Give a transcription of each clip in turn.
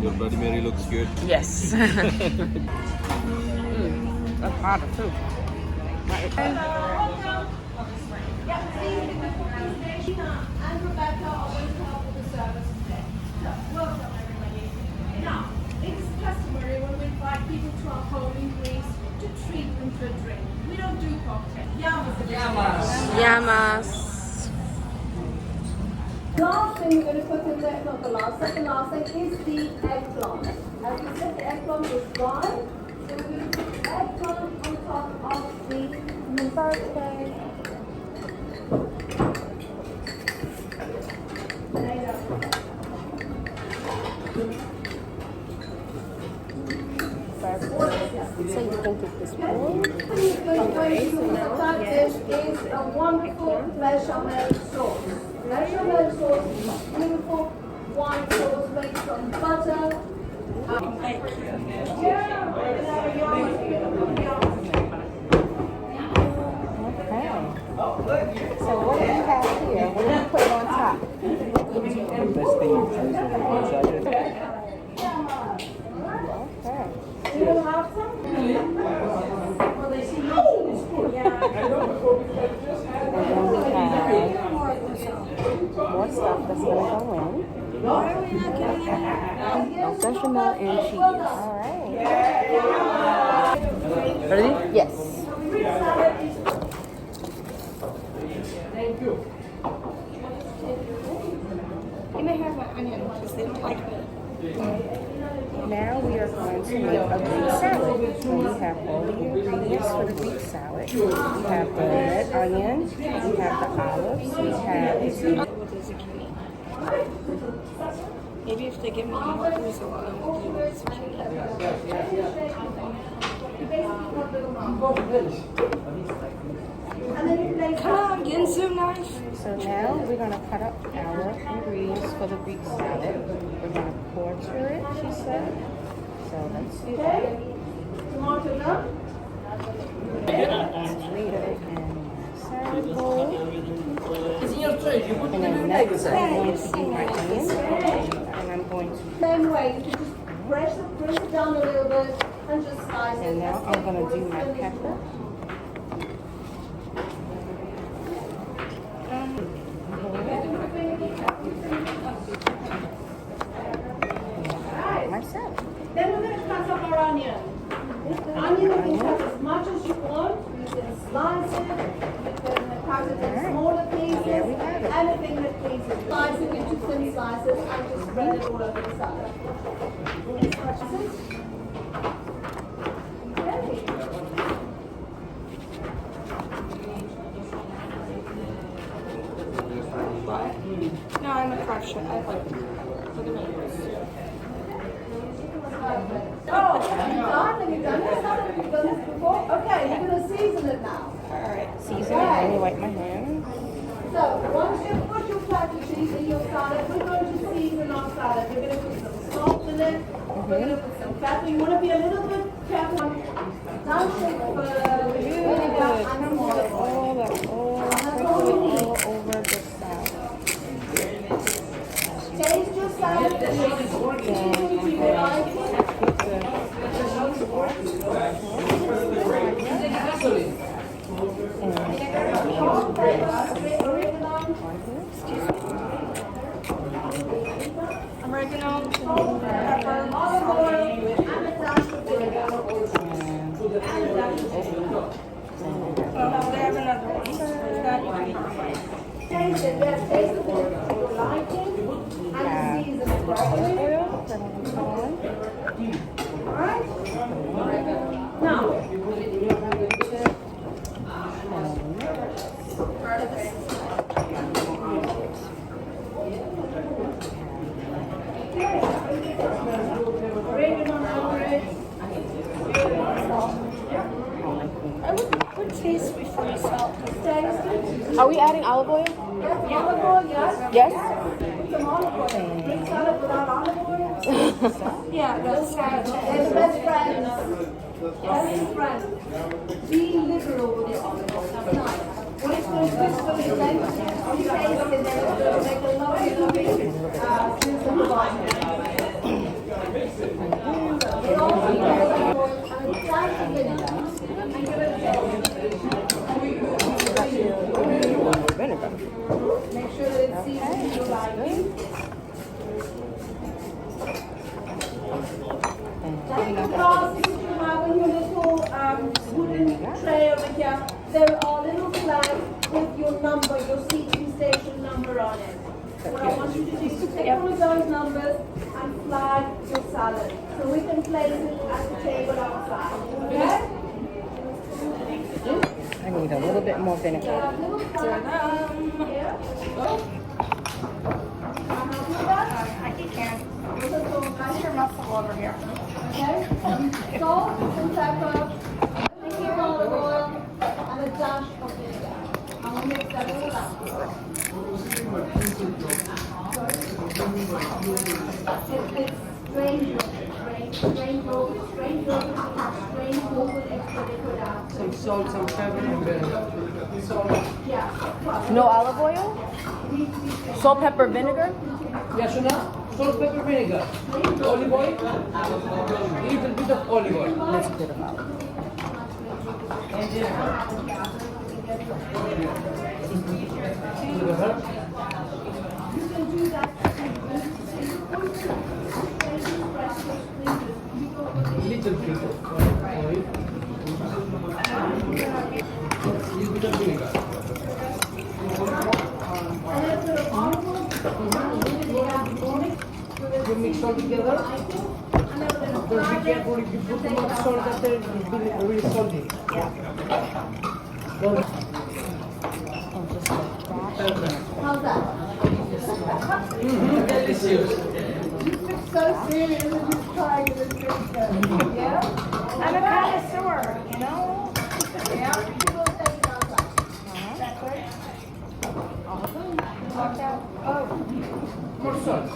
Your Bloody Mary looks good. Yes. That's harder too. And Rebecca are going to help with the service today. So, welcome everybody. Now, it's customary when we invite people to our home in Greece to treat them to a drink. We don't do cocktails. Yamas. Last thing we're going to put in there, not the last, second last thing, is the eggplant. As we said, the eggplant is dry. So we're going to put eggplant on top of the moussaka. So you can get this one. This is a wonderful bechamel sauce. Bechamel sauce is beautiful white sauce made from butter. Okay. So what do you have here? What do you put on top? Best thing is okay. Okay. You will have some? More stuff that's going to go in. Bechamel and cheese. All right. Ready? Yes. Thank you. You may have an onion because they don't like it. Now we are going to make a Greek salad. So we have all the ingredients for the Greek salad. We have the red onion, we have the olives, we have With the zucchini. Maybe if they give me more booze, I'll do the zucchini. Come on, Ginsu knife. So now we're going to cut up our ingredients for the Greek salad. We're going to quarter it, she said. So let's do that. Tomato now. Tomato and salad bowl. And then next I'm going to do my onion. And I'm going to... Same way, you can just press it down a little bit and just slice it. And now I'm going to do my pepper. Myself. Then we're going to cut up our onion. Onion you can cut as much as you want. You can slice it. You can cut it in smaller pieces. Anything that pleases. Slice it into thin slices and just spread it all over the salad. No, I'm a craft chef. I like it. Look at me. Oh, have you done this? Have you done this before? Okay, you're going to season it now. Alright, season it. Let me wipe my hands. So, once you've put your feta cheese in your salad, we're going to season our salad. We're going to put some salt in it. We're going to put some pepper. You want to be a little bit careful. Don't shake for Really good. Come on, all over the salad. Taste your salad. Oregano, pepper, Olive oil, and a dash of vinegar. they have another one. That you can eat. Taste it. Yes, taste it with your liking. And season it properly. Alright? Now, I would taste before you salt. Are we adding olive oil? olive oil, yes. Yes? Some olive oil. Greek salad without olive oil. Yeah, that's They're the best friends. Best friends. Be liberal with your olive oil. What it's going to do is going to blend your taste and then it's going to make a lovely, lovely seasoned body. soutzoukakia, there are little flags with your number, your seating station number on it. What I want you to do is to take one of those numbers and flag your salad. So we can place it at the table outside. Okay? I need a little bit more vinegar. Here. I can. How's your muscle over here? Okay? Salt and pepper, olive oil, and a dash of vinegar. And we'll mix that all up. It's strange yogurt, extra liquid out. Some salt, some pepper, and vinegar. Yeah. No olive oil? Salt, pepper, vinegar? Yes or no? Salt, pepper, vinegar. Olive oil. Little bit of olive oil. Let's get them out. Little herb. Little bit of oil. Little bit of vinegar. You mix all together. But be careful if you put too much salt that it will be really salty. How's that? Delicious. So serious and just trying to drink it. Yeah? I'm a connoisseur, you know? Yeah? You will take it outside. More salt.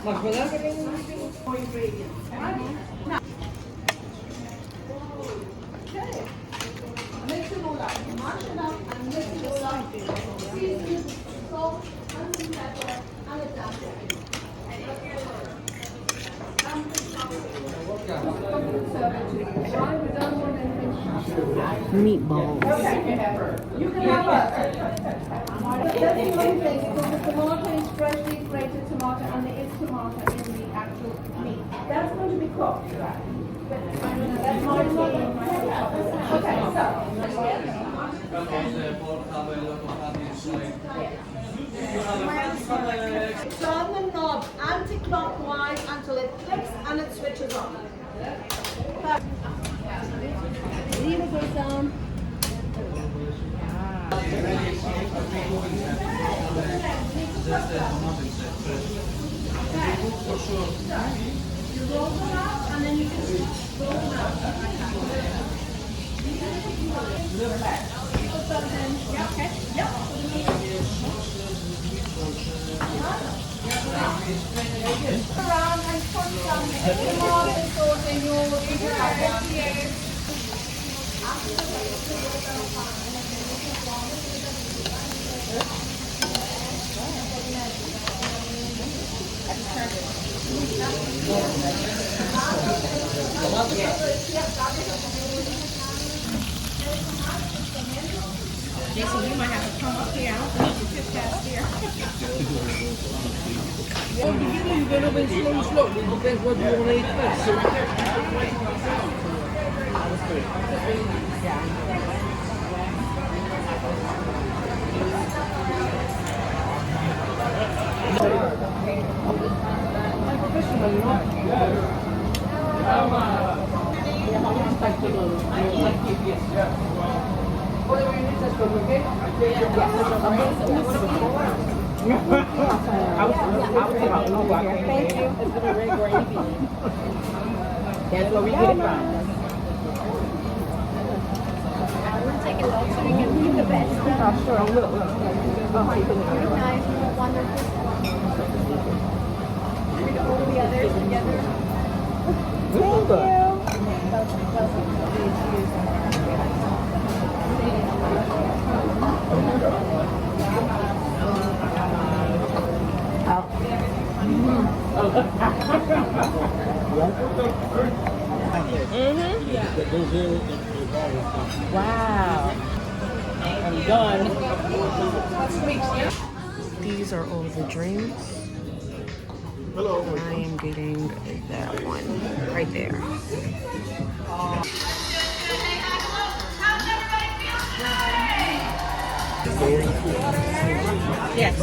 Much better? More ingredients. Okay. Mix it all up. Mash it up and mix it all up. Season it with salt and some pepper and a dash of vinegar. Meatballs. You can have it. That's the only thing, because the tomato is freshly grated tomato and there is tomato in the actual meat. That's going to be cooked. That's my okay, so turn the knob anti-clockwise until it clicks and it switches on. Leave it goes down. You roll them up and then you just roll them up. Yeah, okay. Yep. Around and put some tomato sauce in your Jason, you might have to come up here. I don't think you fit past here. Well, beginning you're gonna win slow. It depends what you want to eat first. Thank you. It's been a very great evening. That's where we get it from. Take it off so we can keep the best. Oh, sure, I will. Nice, wonderful. Read all the others together. Thank Wow. I'm done. These are all the drinks. I am getting that one right there. Yes.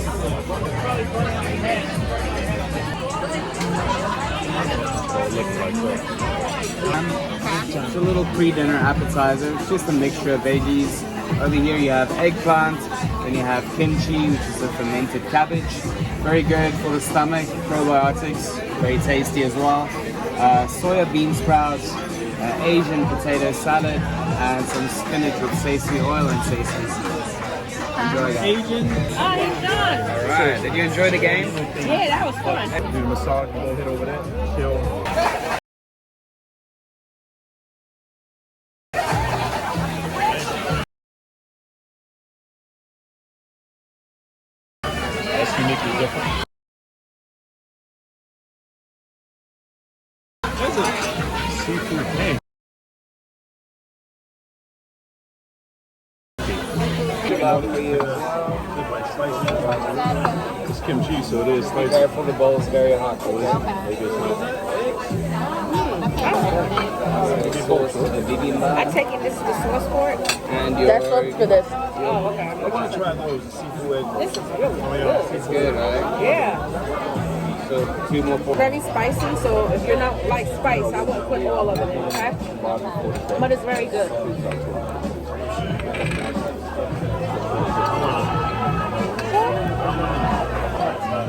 It's a little pre-dinner appetizer. It's just a mixture of veggies. Over here you have eggplant, then you have kimchi, which is a fermented cabbage. Very good for the stomach, probiotics, very tasty as well. Soya bean sprouts, Asian potato salad, and some spinach with sesame oil and sesame seeds. Enjoy that. Oh, he's done. Alright, did you enjoy the game? Yeah, that was fun. Do the massage, go hit over there, chill. That's uniquely different. That's a seafood thing. It's kimchi, so it is spicy. Careful, the bowl is very hot. I taking this to the source for it. And That's up for this. Oh, okay. I want to try those seafood. This is really good. It's good, right? Yeah. So 2 more pork. Very spicy, so if you're not like spice, I wouldn't put all of it in, okay? But it's very good.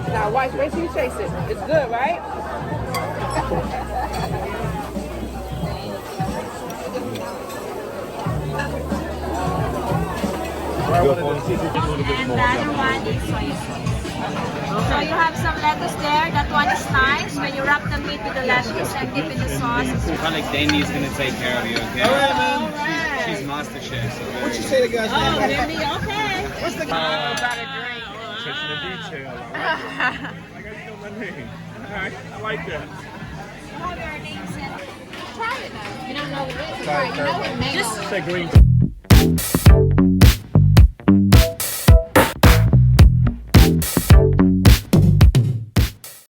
Now watch, wait till you taste it. It's good, right? And the other one is soy sauce. So you have some lettuce there. That one is nice. When you wrap the meat with the lettuce and dip in the sauce, it's I feel like Danny's gonna take care of you, okay? Alright, man. She's master chef. So What you say the guy's name? Mindy, okay. What's the About a drink. Attention to detail. Like I know my name. Alright, I like that. all their names in. Try it now. You don't know what it is. Try it. You know what it is. Say green.